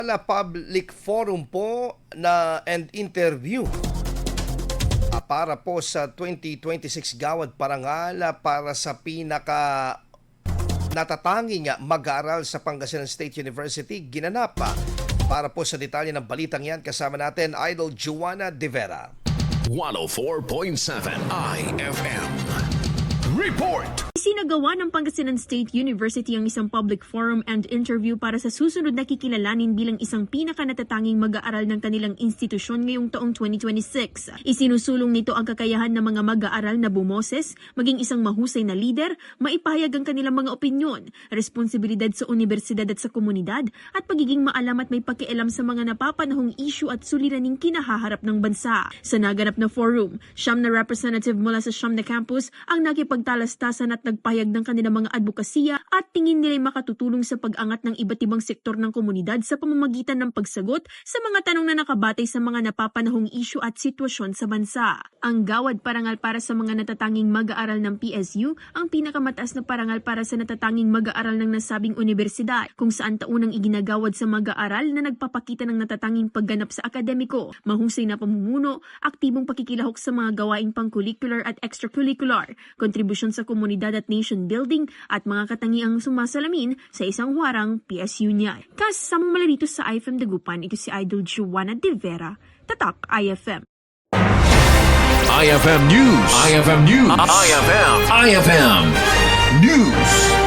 Public forum po na and interview para po sa 2026 Gawad Parangal para sa pinaka natatanging mag-aaral sa Pangasinan State University ginanap para po sa detalye ng balitang yan kasama natin Idol Joanna De Vera. 104.7 IFM Report. Isinagawa ng Pangasinan State University ang isang public forum and interview para sa susunod na kikilalanin bilang isang pinakanatatanging mag-aaral ng kanilang institusyon ngayong taong 2026. Isinusulong nito ang kakayahan ng mga mag-aaral na bumoses, maging isang mahusay na leader, maipahayag ang kanilang mga opinyon, responsibilidad sa universidad at sa komunidad, at pagiging maalam at may pakialam sa mga napapanahong issue at suliraning kinahaharap ng bansa. Sa naganap na forum, 9 na representative mula sa 9 na campus ang nakipagtalastasan at nagpahayag ng kanilang mga advokasya at tingin nila'y makatutulong sa pag-angat ng iba't ibang sektor ng komunidad sa pamamagitan ng pagsagot sa mga tanong na nakabatay sa mga napapanahong issue at sitwasyon sa bansa. Ang Gawad Parangal para sa mga natatanging mag-aaral ng PSU ang pinakamataas na parangal para sa natatanging mag-aaral ng nasabing universidad, kung saan taunang iginagawad sa mag-aaral na nagpapakita ng natatanging pagganap sa akademiko, mahusay na pamumuno, aktibong pakikilahok sa mga gawaing pangcurricular at extracurricular, kontribusyon sa komunidad at nation building at mga katangiang sumasalamin sa isang huwarang PSU niya. Kasama mula dito sa IFM Dagupan, ito si Idol Joanna De Vera, Tatak IFM. IFM News. IFM News. IFM News.